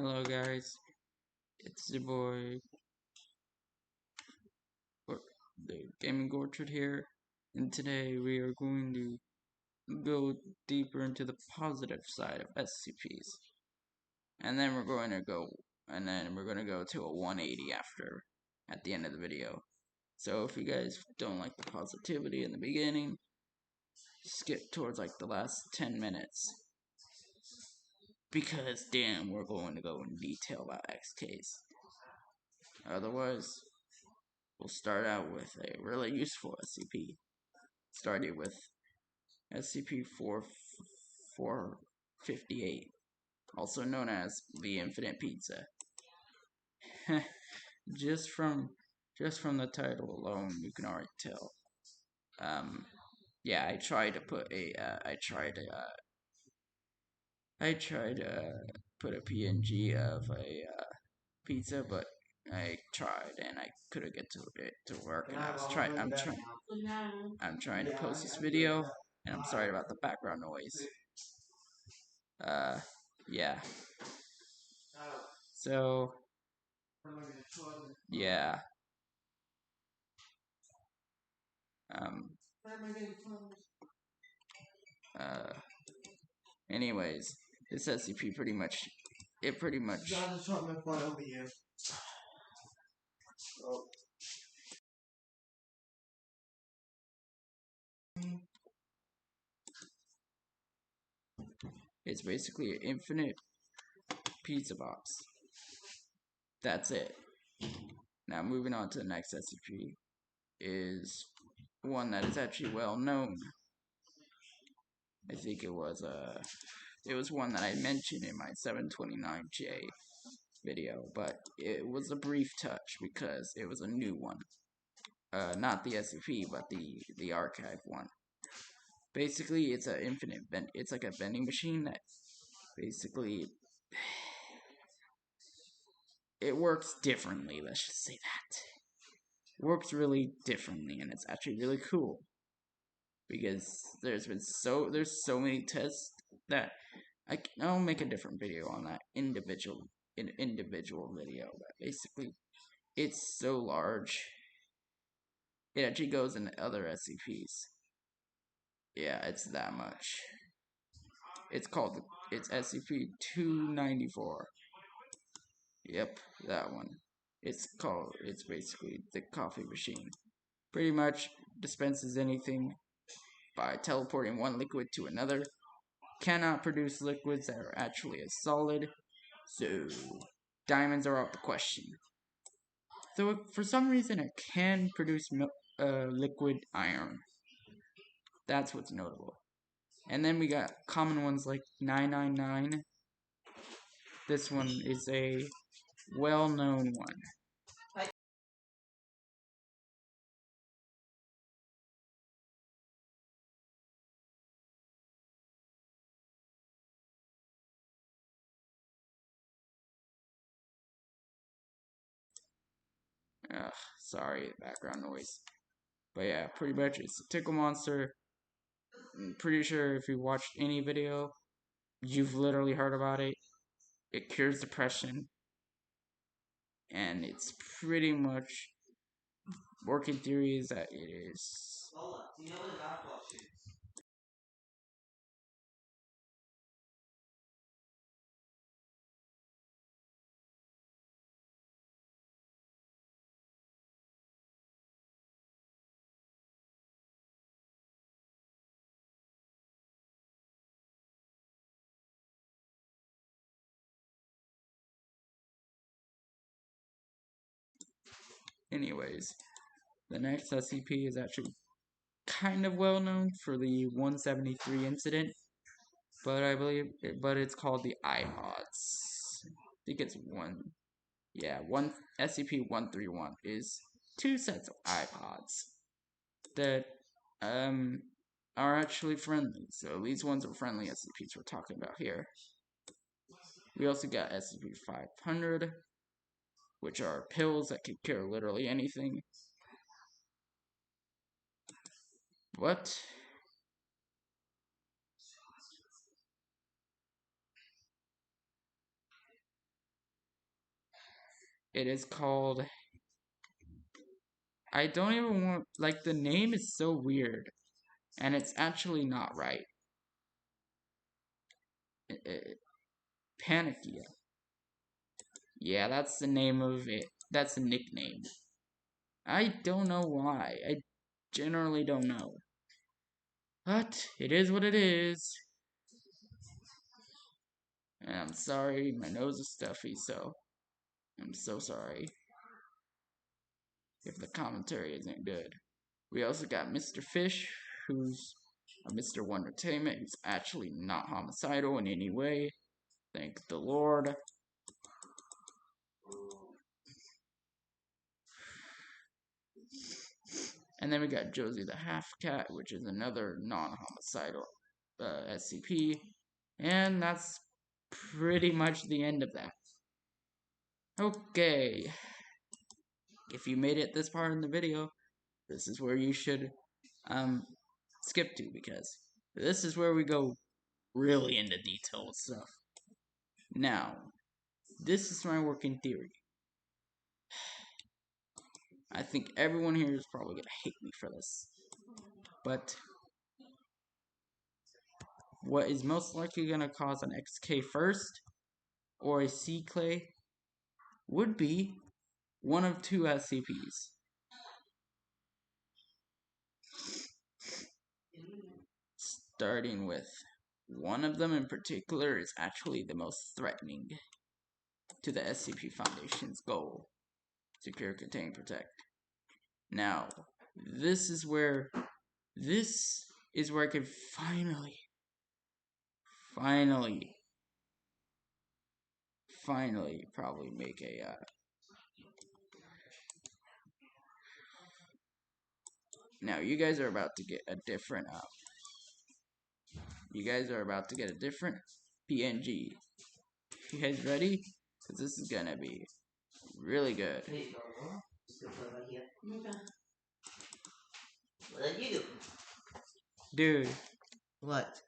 Hello guys, it's your boy, the Gaming Orchard here, and today we are going to go deeper into the positive side of SCPs, and then we're going to go to a 180 at the end of the video. So if you guys don't like the positivity in the beginning, skip towards like the last 10 minutes, because damn, we're going to go in detail about XKs. Otherwise, we'll start out with a really useful SCP. Started with SCP-458, also known as the Infinite Pizza. just from the title alone, you can already tell. Yeah, I tried to put a put a PNG of a pizza, but I tried and I couldn't get it to work. And I'm trying to post this video, and I'm sorry about the background noise. Yeah. So, yeah. Anyways, this SCP pretty much. It's basically an infinite pizza box. That's it. Now moving on to the next SCP is one that is actually well known. I think it was one that I mentioned in my 729J video, but it was a brief touch because it was a new one. Not the SCP, but the archive one. Basically, it's an infinite it's like a vending machine that basically it works differently, let's just say that. It works really differently, and it's actually really cool. Because there's so many tests that I'll make a different video on that individual video. But basically, it's so large, it actually goes into other SCPs. Yeah, it's that much. It's SCP-294. Yep, that one. It's basically the coffee machine. Pretty much dispenses anything by teleporting one liquid to another. Cannot produce liquids that are actually a solid, so diamonds are out the question. Though for some reason it can produce liquid iron. That's what's notable. And then we got common ones like 999. This one is a well-known one. Ugh, sorry, background noise. But yeah, pretty much it's a tickle monster. I'm pretty sure if you watched any video, you've literally heard about it. It cures depression. And it's pretty much working theory is that it is. Lola, do you know what a dodgeball is? Anyways, the next SCP is actually kind of well known for the 173 incident, but it's called the iPods. I think it's one SCP-131 is two sets of iPods that are actually friendly. So these ones are friendly SCPs we're talking about here. We also got SCP-500, which are pills that can cure literally anything. What? It is called... I don't even want... Like, the name is so weird. And it's actually not right. Panikia. Yeah, that's the name of it. That's the nickname. I don't know why. I generally don't know. But it is what it is. And I'm sorry, my nose is stuffy, so I'm so sorry if the commentary isn't good. We also got Mr. Fish, who's a Mr. Wondertainment, who's actually not homicidal in any way. Thank the Lord. And then we got Josie the Half Cat, which is another non-homicidal SCP. And that's pretty much the end of that. Okay. If you made it this part in the video, this is where you should skip to, because this is where we go really into detail with stuff. Now, this is my working theory. I think everyone here is probably gonna hate me for this, but what is most likely gonna cause an XK first or a C clay would be one of two SCPs. Starting with one of them in particular is actually the most threatening to the SCP Foundation's goal: secure, contain, protect. Now, this is where I can finally probably make a now you guys are about to get a different PNG. You guys ready? Because this is gonna be really good. What did you do? Dude. What?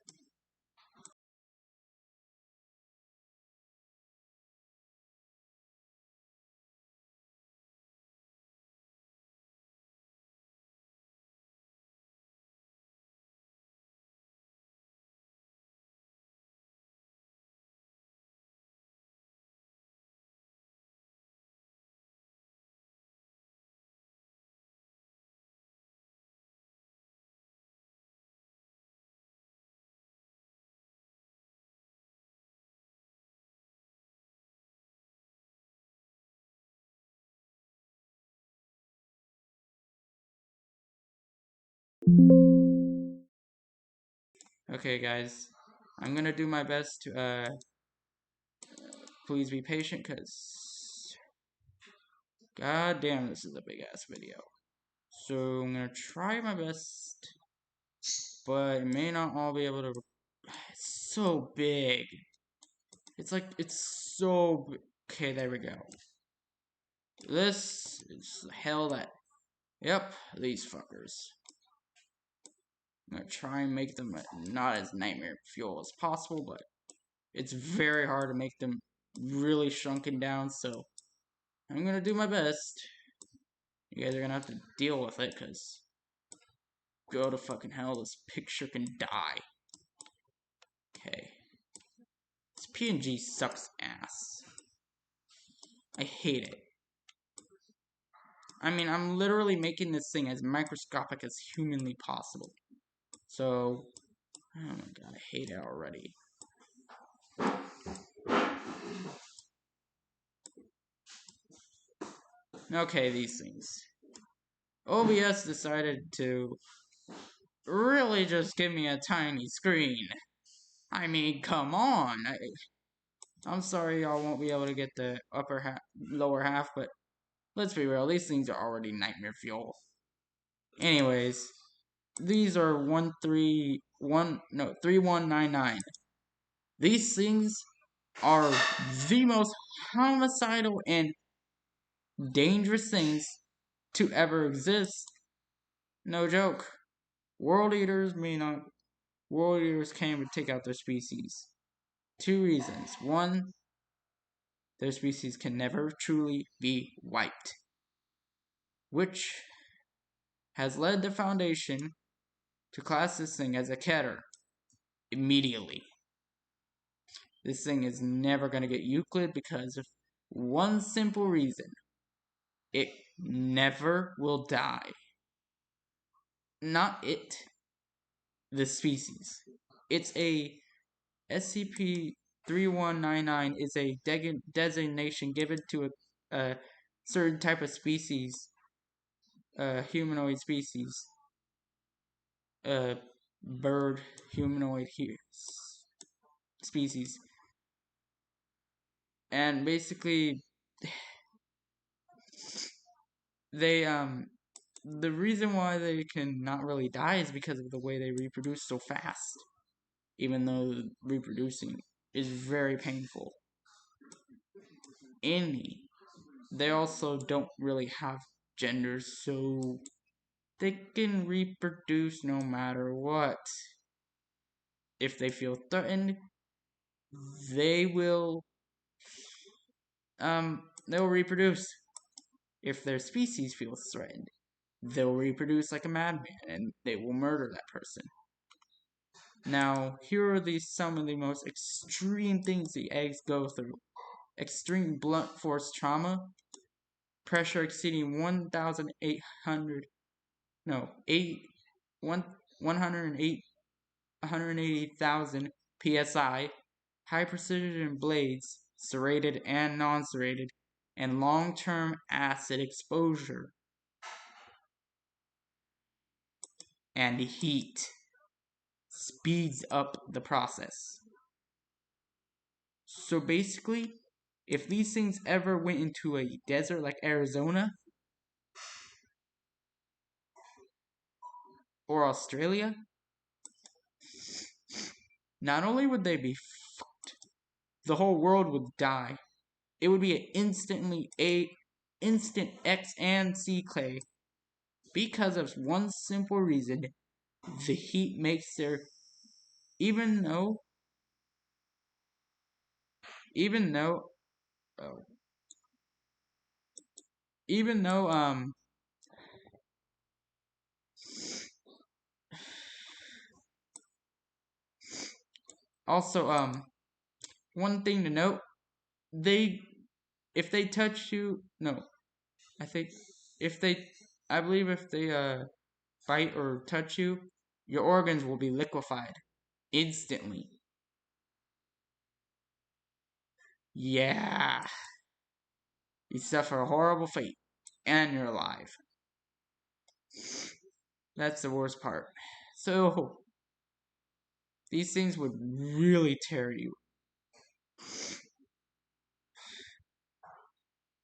Okay, guys. I'm gonna do my best to please be patient, because god damn, this is a big ass video. So I'm gonna try my best, but I may not all be able to. It's so big. It's so okay, there we go. This is hell that. Yep, these fuckers. I'm gonna try and make them not as nightmare fuel as possible, but it's very hard to make them really shrunken down, so I'm gonna do my best. You guys are gonna have to deal with it, because go to fucking hell, this picture can die. Okay. This PNG sucks ass. I hate it. I mean, I'm literally making this thing as microscopic as humanly possible. So, oh my god, I hate it already. Okay, these things. OBS decided to really just give me a tiny screen. I mean, come on. I'm sorry y'all won't be able to get the lower half, but let's be real, these things are already nightmare fuel. Anyways, these are 3199. These things are the most homicidal and dangerous things to ever exist. No joke. World Eaters came to take out their species. Two reasons. One, their species can never truly be wiped, which has led the Foundation to class this thing as a Keter immediately. This thing is never going to get Euclid because of one simple reason. It never will die. Not it. The species. It's a SCP-3199 is a designation given to a certain type of species, humanoid species, bird humanoid species, and basically they the reason why they can not really die is because of the way they reproduce so fast, even though reproducing is very painful. They also don't really have genders, so they can reproduce no matter what. If they feel threatened, they will reproduce. If their species feels threatened, they'll reproduce like a madman and they will murder that person. Now, here are some of the most extreme things the eggs go through. Extreme blunt force trauma, pressure exceeding 180,000 psi, high precision blades, serrated and non-serrated, and long-term acid exposure. And heat speeds up the process. So basically, if these things ever went into a desert like Arizona or Australia, not only would they be fucked, the whole world would die. It would be an instant X and C clay because of one simple reason: the heat makes their even though even though oh, even though also one thing to note, if they touch you, no, I think I believe if they bite or touch you, your organs will be liquefied instantly. Yeah, you suffer a horrible fate and you're alive. That's the worst part. So these things would really tear you.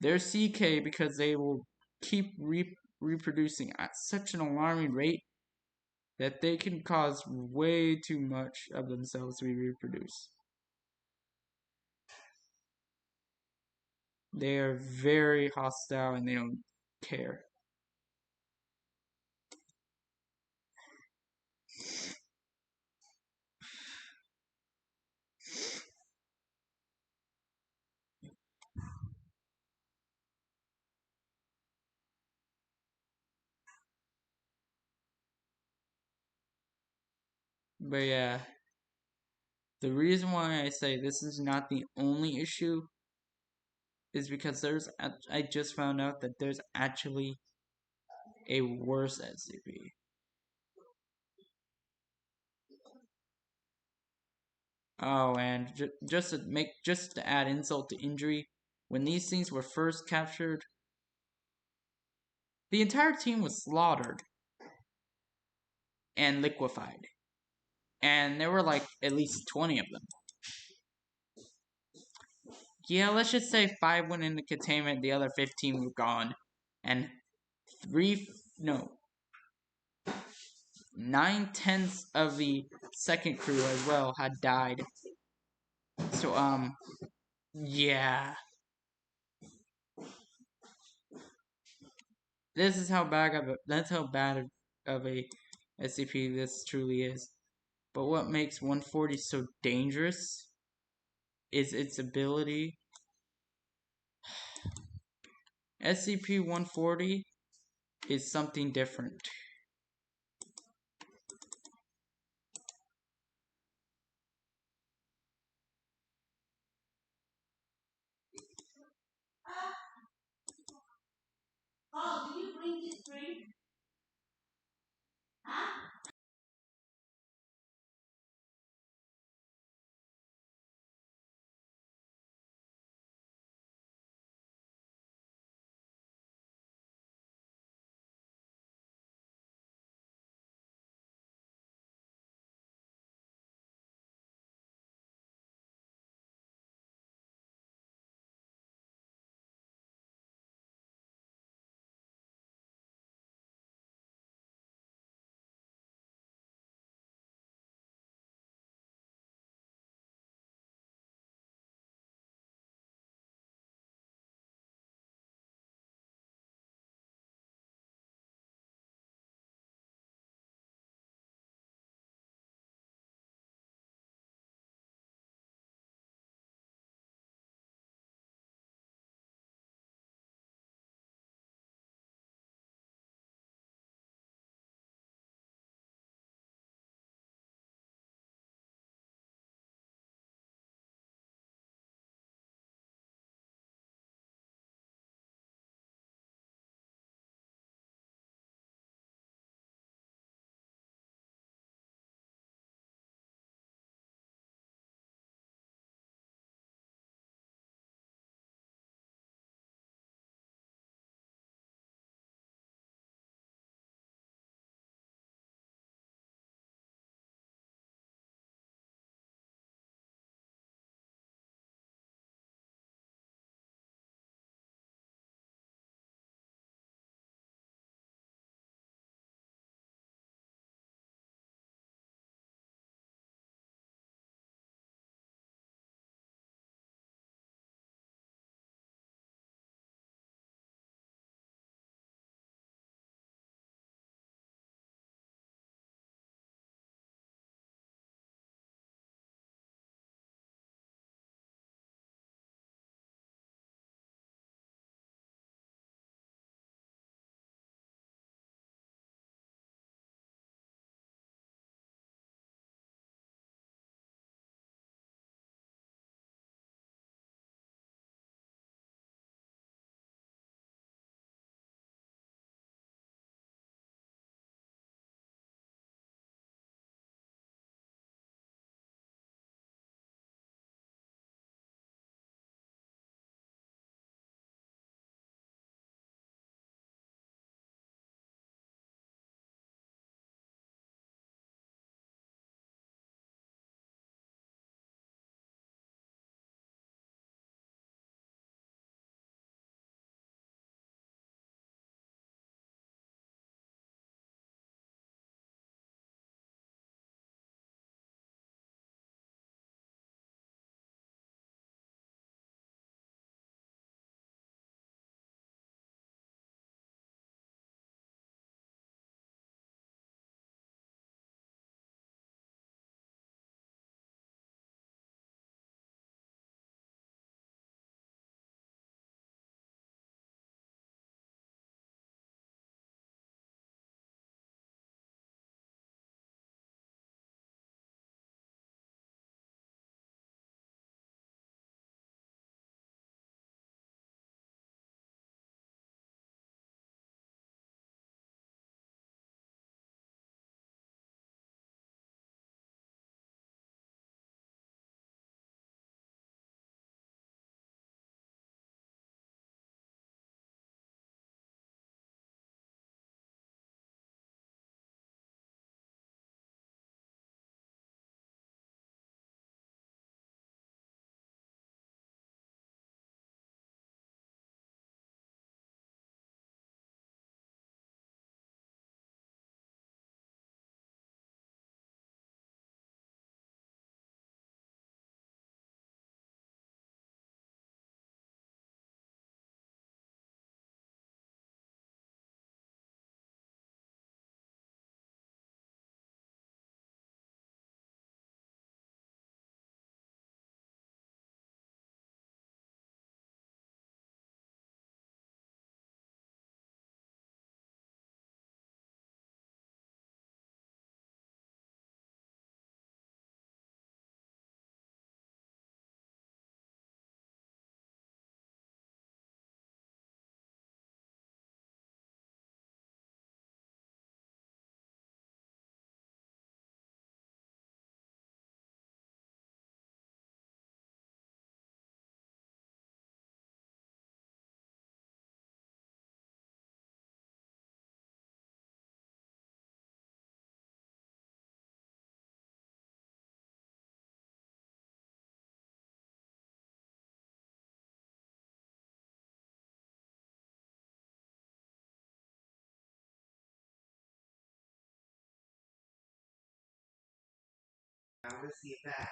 They're CK because they will keep reproducing at such an alarming rate that they can cause way too much of themselves to be reproduced. They are very hostile and they don't care. But yeah, the reason why I say this is not the only issue is because I just found out that there's actually a worse SCP. Oh, and just to add insult to injury, when these things were first captured, the entire team was slaughtered and liquefied, and there were like at least 20 of them. Yeah, let's just say 5 went into containment, the other 15 were gone, and 9/10 of the second crew as well had died. So yeah. This is how bad of a SCP this truly is. But what makes 140 so dangerous is its ability SCP-140 is something different. Oh, do you bring this drink? Huh?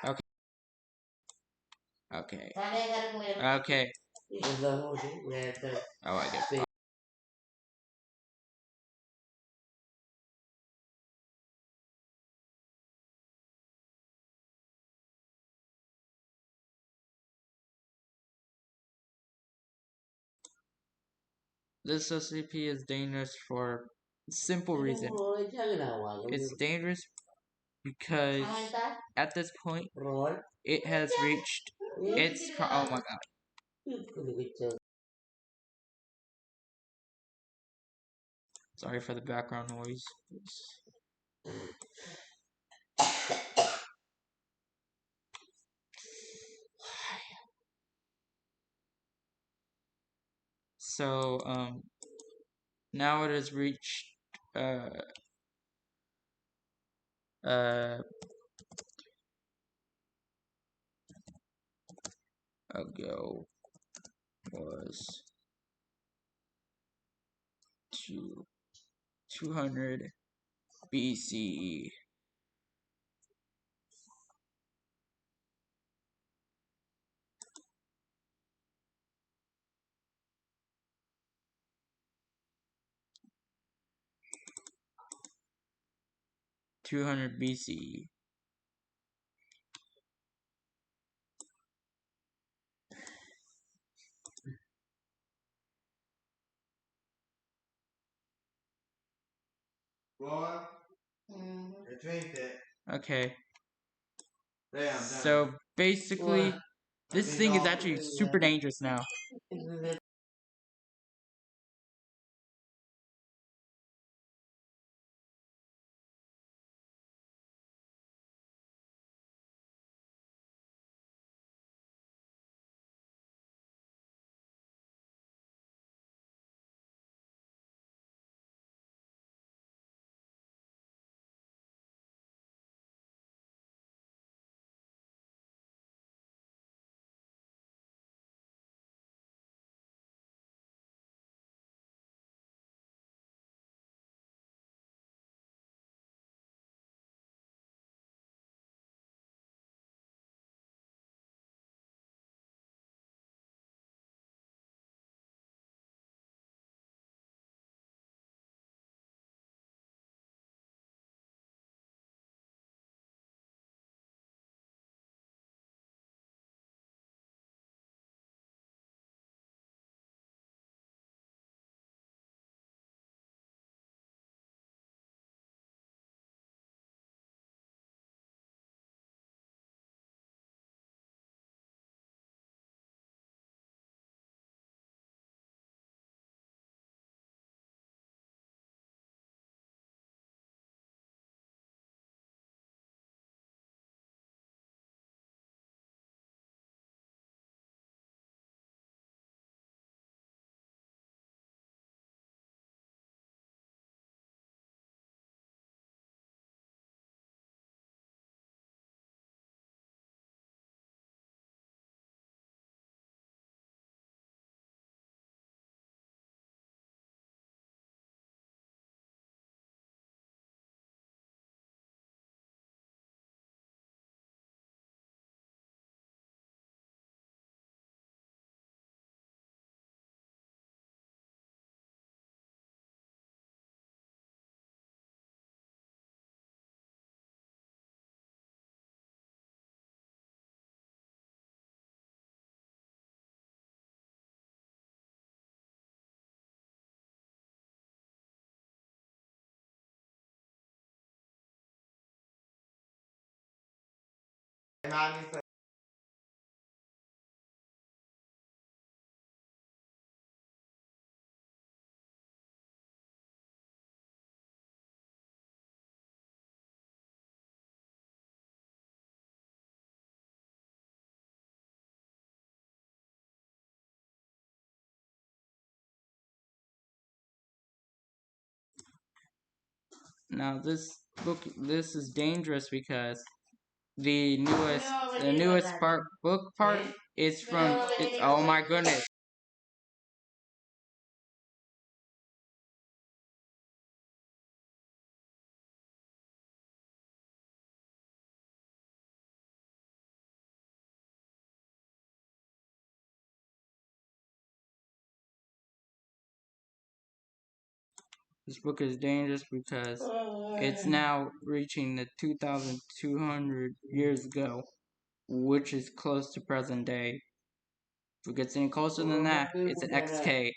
Okay. Okay. Okay. Oh, I guess. This SCP is dangerous for a simple reason. It's dangerous because at this point it has reached its oh my god. Sorry for the background noise. So now it has reached uh uh ago was 200 BCE. BCE. Okay. So basically, this thing is actually super dangerous now. Now this is dangerous because the newest book part is from oh my goodness. This book is dangerous because it's now reaching the 2,200 years ago, which is close to present day. If it gets any closer than that, it's an XK.